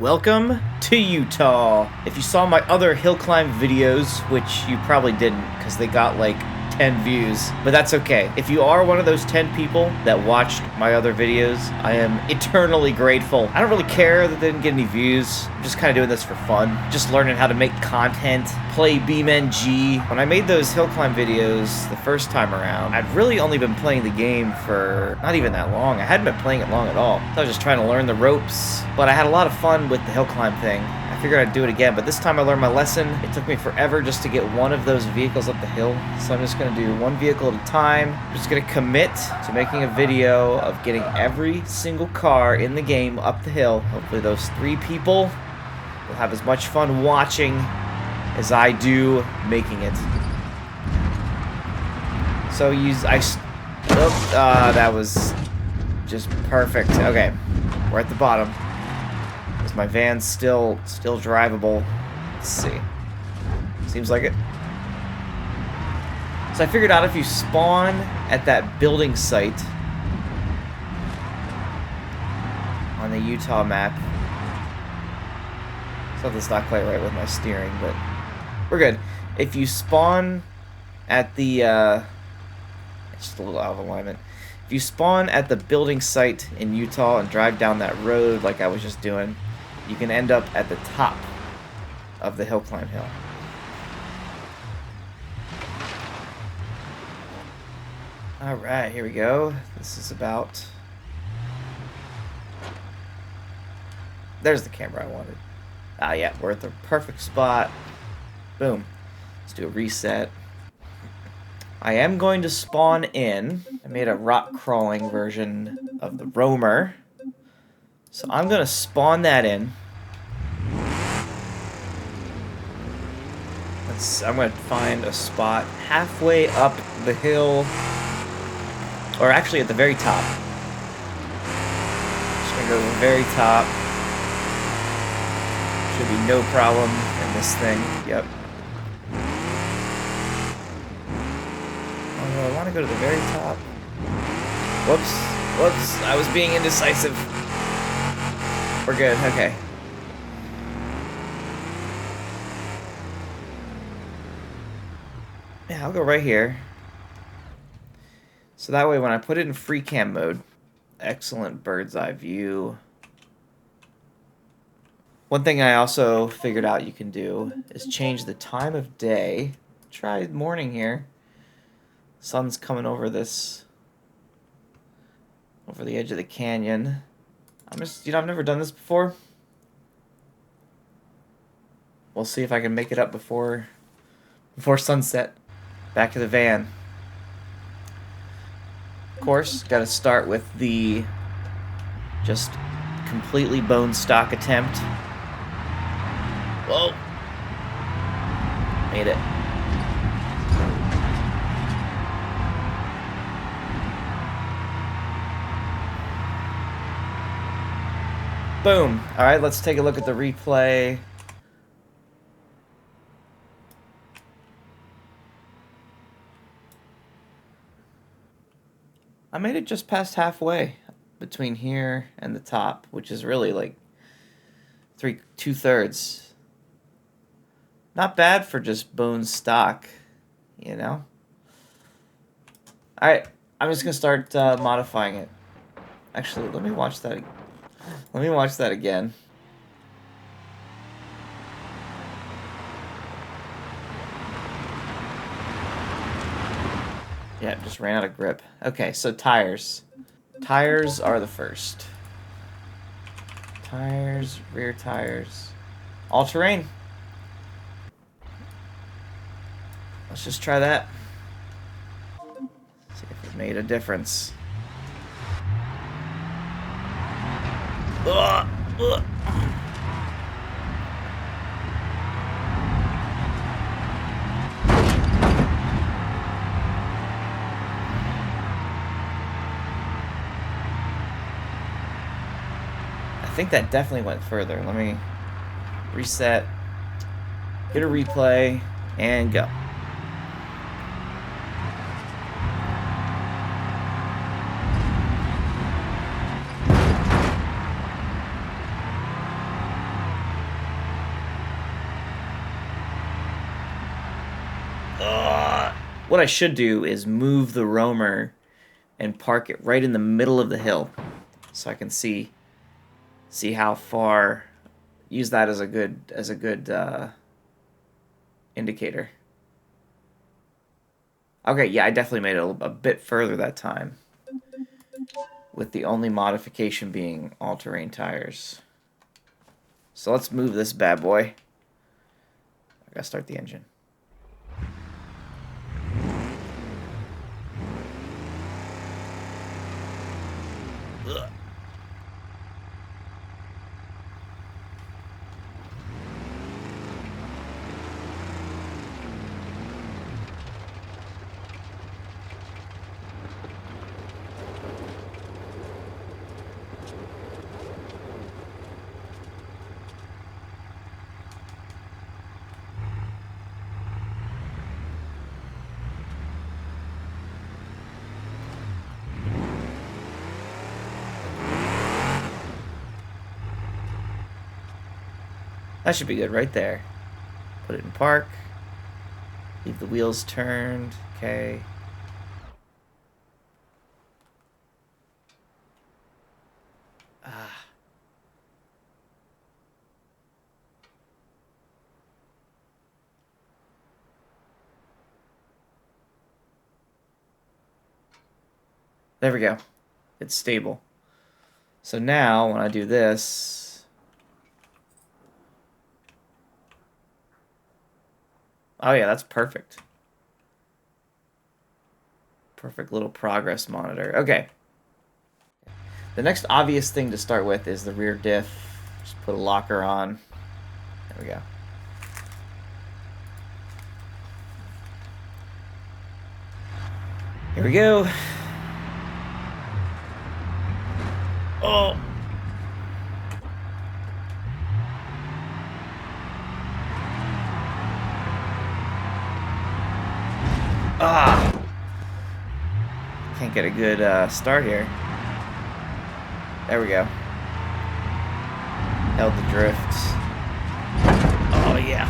Welcome to Utah. If you saw my other hill climb videos, which you probably didn't because they got like 10 views, but that's okay. If you are one of those 10 people that watched my other videos, I am eternally grateful. I don't really care that they didn't get any views. I'm just kind of doing this for fun. Just learning how to make content, play BeamNG. When I made those hill climb videos the first time around, I'd really only been playing the game for not even that long. I hadn't been playing it long at all. So I was just trying to learn the ropes, but I had a lot of fun with the hill climb thing. I figured I'd do it again, but this time I learned my lesson. It took me forever just to get one of those vehicles up the hill, so I'm just going to do one vehicle at a time. I'm just going to commit to making a video of getting every single car in the game up the hill. Hopefully those 3 people will have as much fun watching as I do making it. So that was just perfect. Okay, we're at the bottom. Is my van still drivable? Let's see. Seems like it. So I figured out if you spawn at that building site on the Utah map. Something's not quite right with my steering, but we're good. If you spawn at the it's just a little out of alignment. If you spawn at the building site in Utah and drive down that road like I was just doing, you can end up at the top of the hill climb hill. Alright, here we go. This is about... There's the camera I wanted. Ah, yeah, we're at the perfect spot. Boom. Let's do a reset. I am going to spawn in. I made a rock crawling version of the roamer. So I'm going to spawn that in. I'm going to find a spot halfway up the hill. Or actually at the very top. Just going to go to the very top. Should be no problem in this thing. Yep. Oh no, I want to go to the very top. Whoops. Whoops. I was being indecisive. We're good. Okay. Yeah, I'll go right here. So that way when I put it in free cam mode, excellent bird's eye view. One thing I also figured out you can do is change the time of day. Try morning here. Sun's coming over the edge of the canyon. I've never done this before. We'll see if I can make it up before sunset. Back to the van. Of course, got to start with the just completely bone stock attempt. Whoa. Made it. Boom. Alright, let's take a look at the replay. I made it just past halfway between here and the top, which is really like 2/3. Not bad for just bone stock, you know? Alright, I'm just going to start modifying it. Actually, let me watch that again. Yeah, just ran out of grip. Okay, so tires. Tires are the first. Tires, rear tires. All terrain. Let's just try that. See if it made a difference. Ugh, ugh. I think that definitely went further. Let me reset, get a replay, and go. What I should do is move the roamer and park it right in the middle of the hill, so I can see how far. Use that as a good indicator. Okay, yeah, I definitely made it a bit further that time, with the only modification being all-terrain tires. So let's move this bad boy. I gotta start the engine. Ugh. That should be good right there. Put it in park. Leave the wheels turned. Okay. Ah. There we go. It's stable. So now when I do this, oh yeah, that's perfect. Perfect little progress monitor. Okay. The next obvious thing to start with is the rear diff. Just put a locker on. There we go. Here we go. Oh. Ah. Can't get a good start here. There we go. Held the drift. Oh, yeah.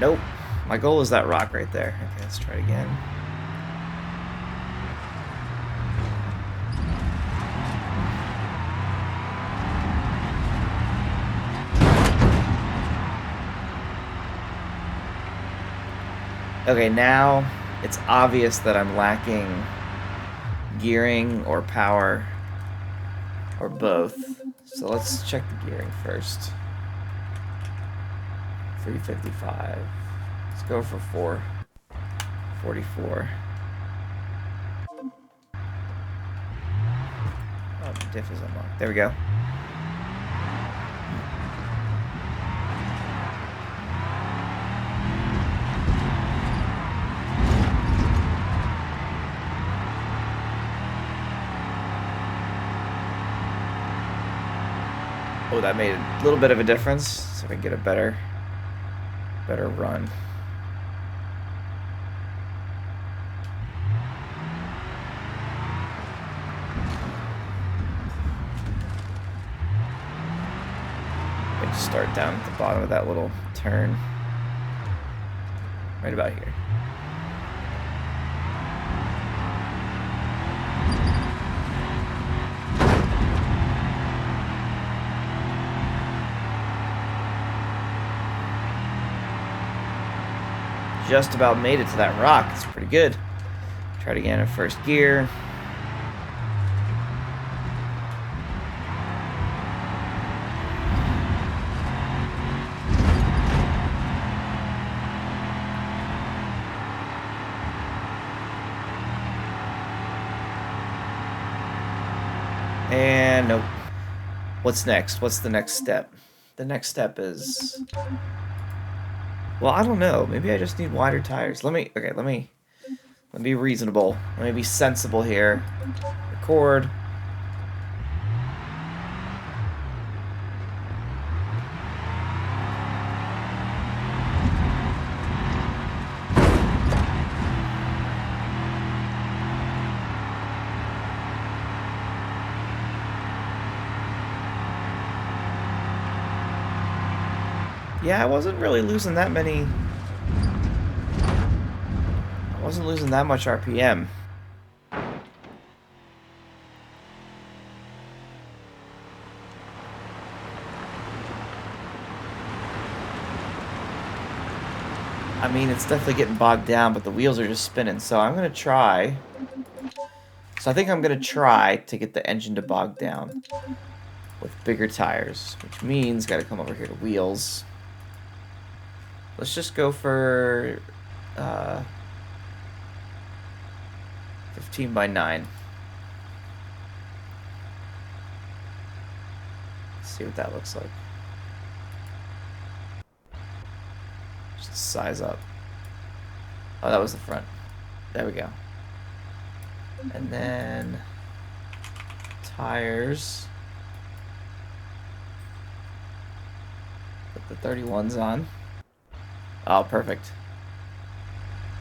Nope. My goal is that rock right there. Okay, let's try it again. Okay, now it's obvious that I'm lacking gearing or power or both. So let's check the gearing first. 355. Let's go for 444. Oh, the diff is unlocked. There we go. Oh, that made a little bit of a difference, so we can get a better run. I just start down at the bottom of that little turn, right about here. Just about made it to that rock. It's pretty good. Try it again in first gear. And nope. What's next? What's the next step? The next step is... Well, I don't know. Maybe I just need wider tires. Let me be reasonable. Let me be sensible here. Record. Yeah, I wasn't really losing that many. I wasn't losing that much RPM. I mean, it's definitely getting bogged down, but the wheels are just spinning, so I'm going to try. So I think I'm going to try to get the engine to bog down with bigger tires, which means got to come over here to wheels. Let's just go for 15 by 9. Let's see what that looks like. Just size up. Oh, that was the front. There we go. And then tires. Put the 31s on. Oh, perfect.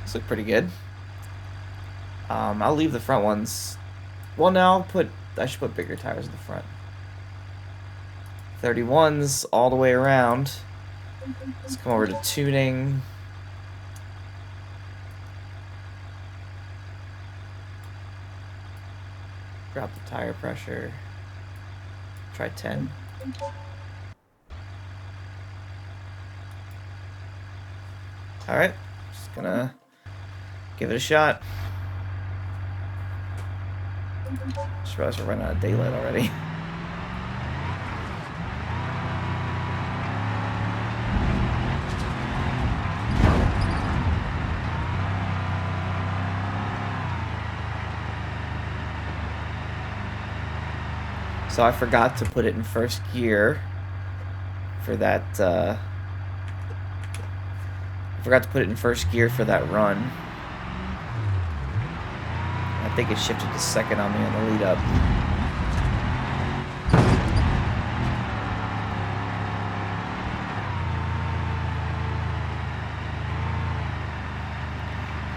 These look pretty good. I'll leave the front ones. Well, now I should put bigger tires in the front. 31s all the way around. Let's come over to tuning. Drop the tire pressure. Try 10. Alright, just gonna give it a shot. Just realized we're running out of daylight already. So I forgot to put it in first gear for that, I forgot to put it in first gear for that run. I think it shifted to second on me on the lead up.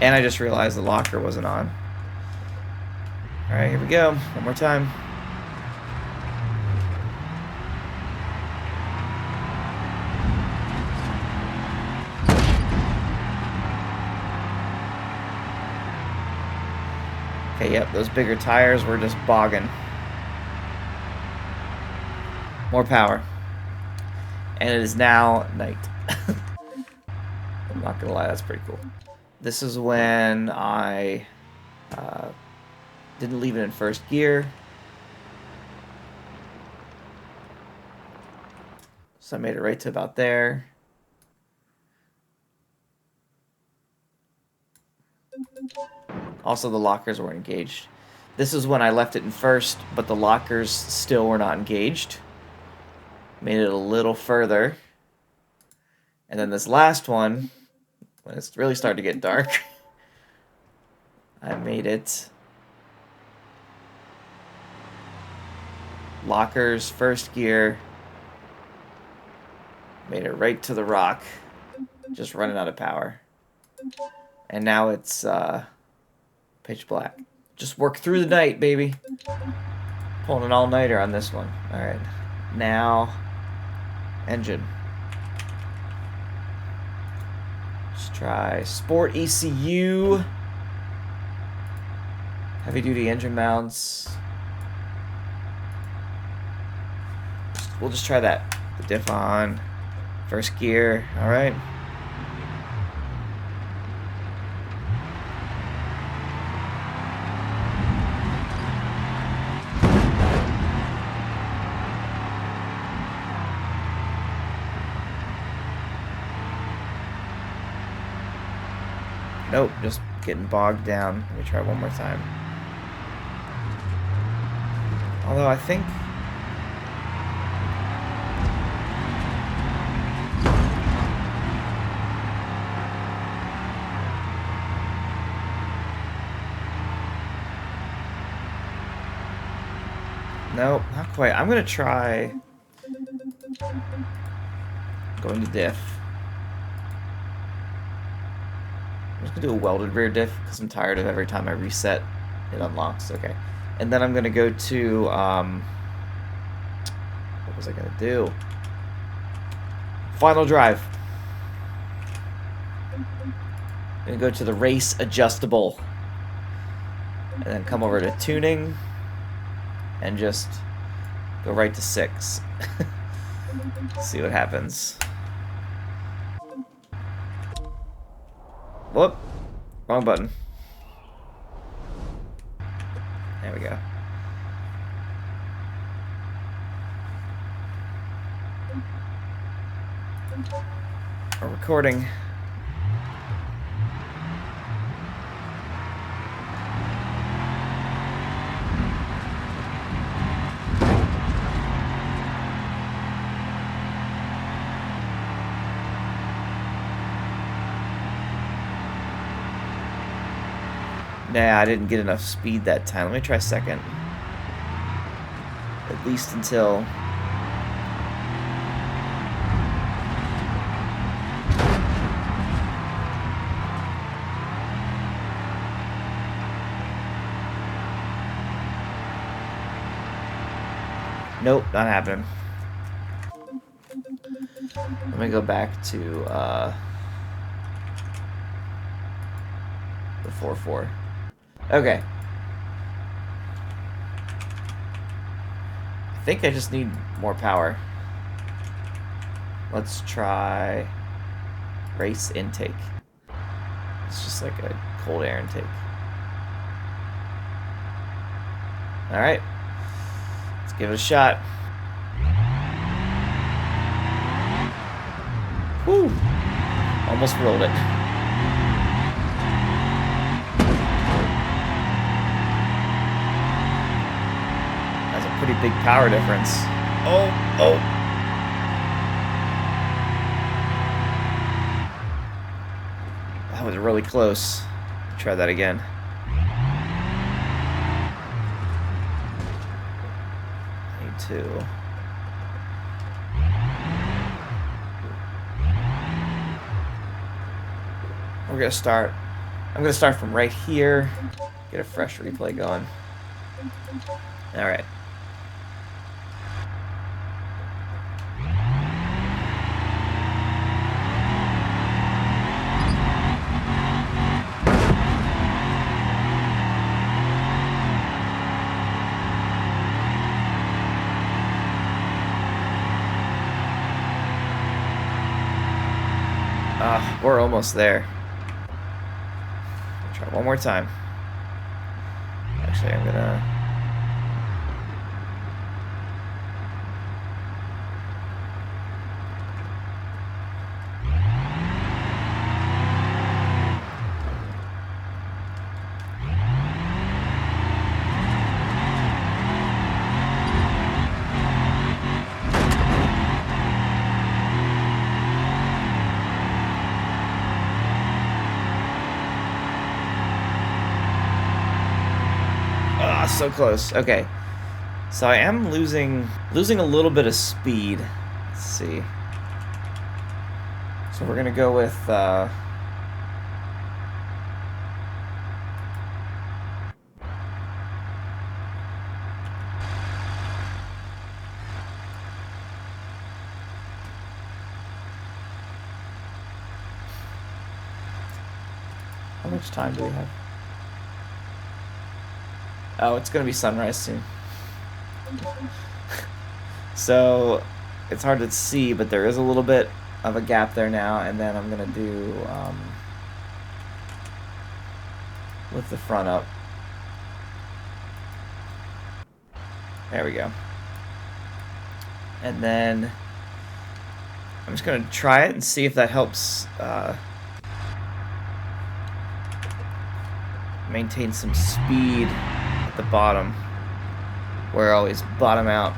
And I just realized the locker wasn't on. Alright, here we go. One more time. Okay, yep, those bigger tires were just bogging. More power. And it is now night. I'm not gonna lie, that's pretty cool. This is when I didn't leave it in first gear. So I made it right to about there. Also, the lockers weren't engaged. This is when I left it in first, but the lockers still were not engaged. Made it a little further. And then this last one, when it's really starting to get dark, I made it lockers, first gear. Made it right to the rock. Just running out of power. And now it's pitch black. Just work through the night, baby. Pulling an all-nighter on this one. Alright. Now, engine. Let's try Sport ECU. Heavy-duty engine mounts. We'll just try that. The diff on. First gear. Alright. Nope, just getting bogged down. Let me try one more time. Although I think... Nope, not quite. I'm gonna try going to diff. I'm just gonna do a welded rear diff because I'm tired of every time I reset it unlocks. Okay, and then I'm gonna go to what was I gonna do? Final drive. Gonna go to the race adjustable. And then come over to tuning. And just go right to 6. See what happens. Whoop. Wrong button. There we go. We're recording. Nah, I didn't get enough speed that time. Let me try second. At least until... Nope, not happening. Let me go back to the 4-4. Okay. I think I just need more power. Let's try race intake. It's just like a cold air intake. Alright. Let's give it a shot. Whew. Almost rolled it. Pretty big power difference. Oh. That was really close. Try that again. I need to. We're gonna start. I'm gonna start from right here. Get a fresh replay going. All right. We're almost there. I'll try one more time. Actually, I'm gonna... So close. Okay, so I am losing a little bit of speed. Let's see. So we're gonna go with how much time do we have? Oh, it's gonna be sunrise soon. So it's hard to see, but there is a little bit of a gap there now, and then I'm gonna do lift the front up. There we go. And then I'm just gonna try it and see if that helps maintain some speed at the bottom, where I always bottom out.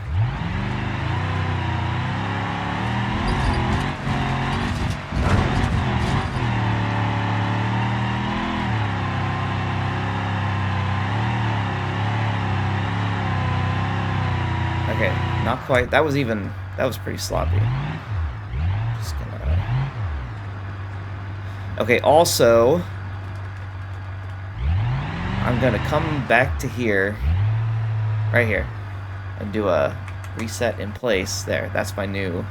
Okay, not quite. That was pretty sloppy. Just gonna... Okay, also, I'm gonna come back to here, right here, and do a reset in place. There, that's my new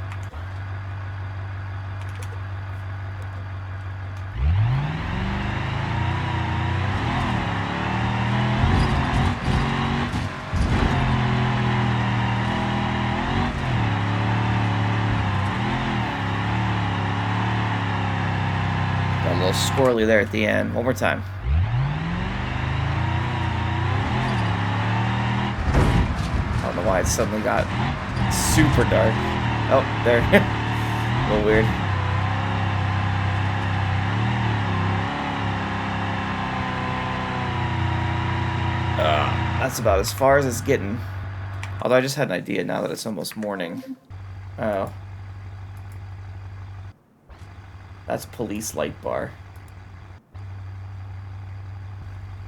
little squirrely there at the end. One more time. I don't know why it suddenly got super dark. Oh, there. A little weird. That's about as far as it's getting. Although I just had an idea now that it's almost morning. Oh. That's police light bar.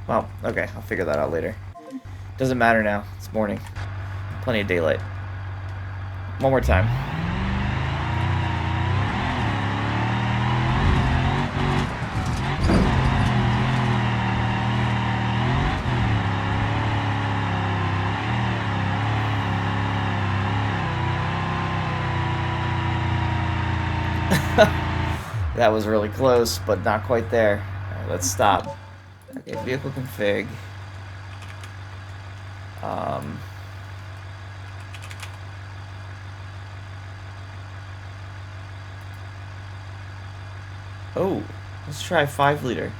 Well, okay, I'll figure that out later. Doesn't matter now. It's morning. Plenty of daylight. One more time. That was really close, but not quite there. Alright, let's stop. Okay, vehicle config. Oh, let's try 5 liter.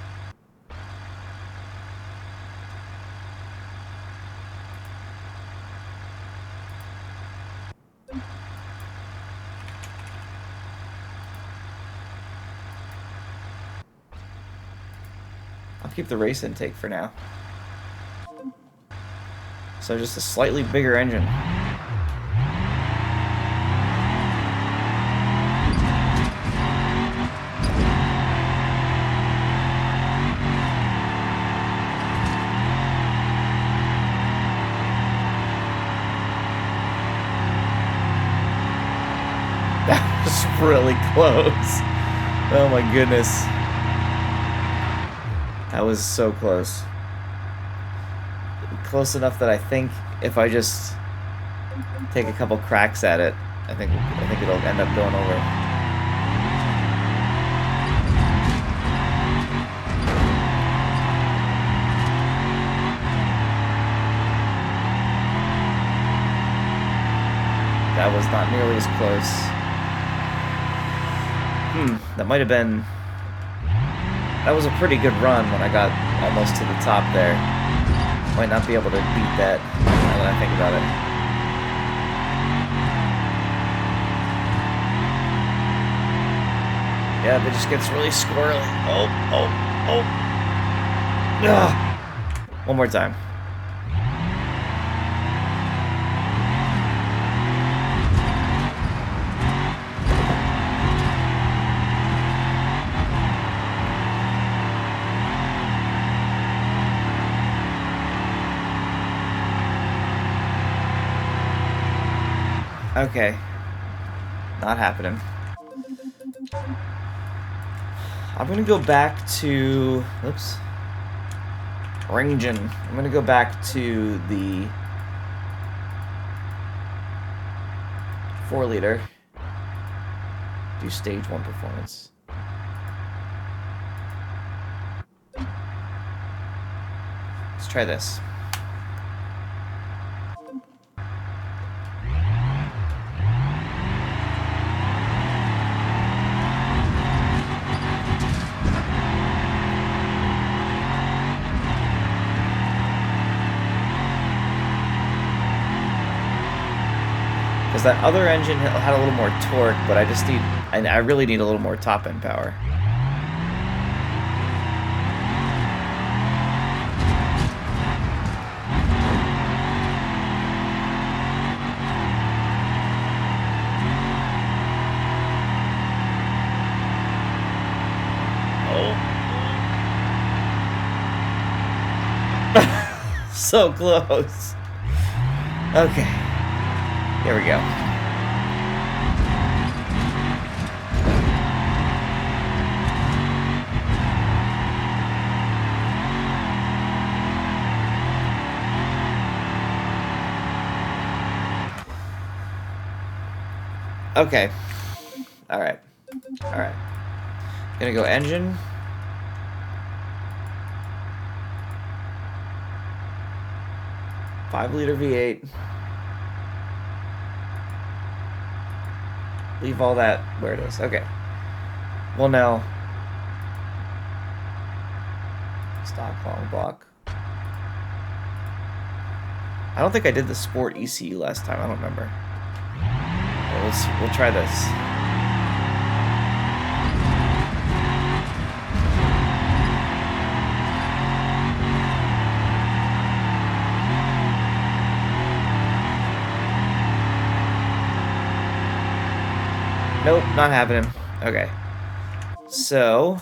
I'll keep the race intake for now. So just a slightly bigger engine. That was really close. Oh my goodness. That was so close. Close enough that I think if I just take a couple cracks at it, I think it'll end up going over. That was not nearly as close. That might have been... That was a pretty good run when I got almost to the top there. Might not be able to beat that now that I think about it. Yeah, it just gets really squirrely. Oh. Ugh. One more time. Okay. Not happening. I'm gonna go back to... Oops. Engine. I'm gonna go back to the 4 liter. Do stage 1 performance. Let's try this. Because that other engine had a little more torque, but I really need a little more top end power. Oh. So close. Okay. Here we go. Okay. Alright. Alright. Gonna go engine. .5 liter V8. Leave all that where it is. Okay. Well, now, Stock long block. I don't think I did the Sport ECU last time. I don't remember. We'll try this. Nope, not happening. Okay. So,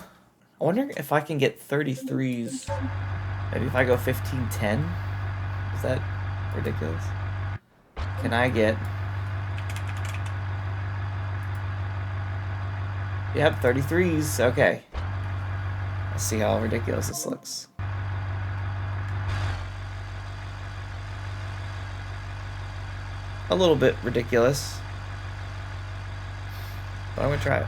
I wonder if I can get 33s. Maybe if I go 15-10? Is that ridiculous? Can I get... Yep, 33s. Okay. Let's see how ridiculous this looks. A little bit ridiculous. But I'm gonna try it.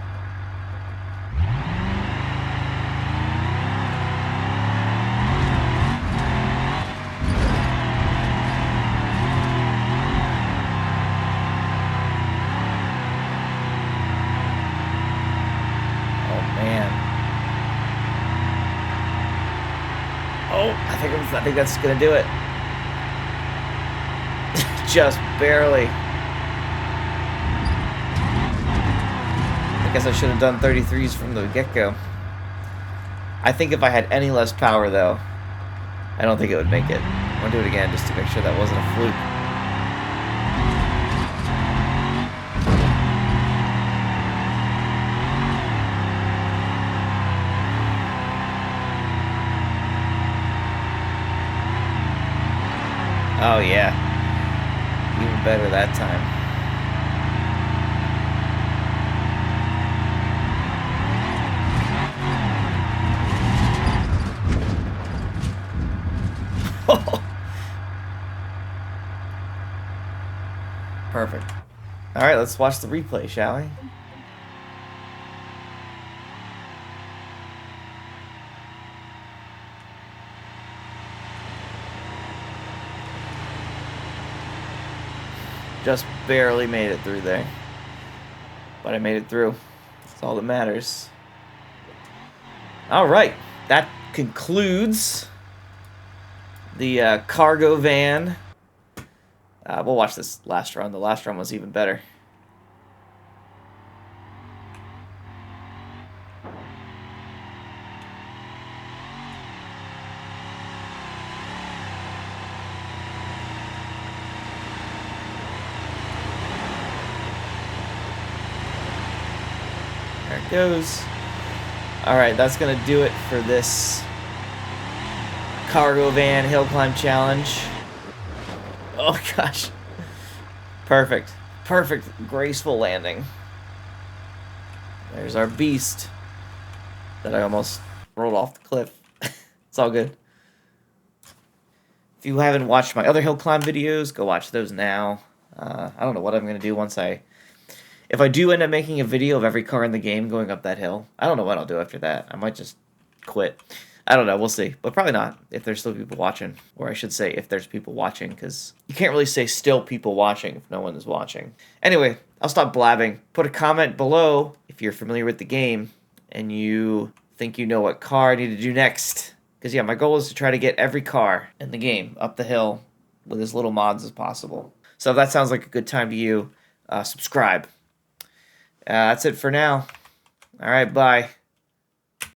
Oh, I think that's gonna do it. Just barely. I guess I should have done 33s from the get-go. I think if I had any less power, though, I don't think it would make it. I'm gonna do it again just to make sure that wasn't a fluke. Oh, yeah. Even better that time. Perfect. All right, let's watch the replay, shall we? Just barely made it through there. But I made it through. That's all that matters. All right, that concludes the cargo van. We'll watch this last run. The last run was even better. There it goes. All right, that's going to do it for this cargo van hill climb challenge. Oh, gosh. Perfect. Perfect, graceful landing. There's our beast that I almost rolled off the cliff. It's all good. If you haven't watched my other hill climb videos, go watch those now. I don't know what I'm going to do once if I do end up making a video of every car in the game going up that hill. I don't know what I'll do after that. I might just quit. I don't know. We'll see. But probably not if there's still people watching. Or I should say if there's people watching, because you can't really say still people watching if no one is watching. Anyway, I'll stop blabbing. Put a comment below if you're familiar with the game and you think you know what car I need to do next. Because, yeah, my goal is to try to get every car in the game up the hill with as little mods as possible. So if that sounds like a good time to you, subscribe. That's it for now. All right, bye.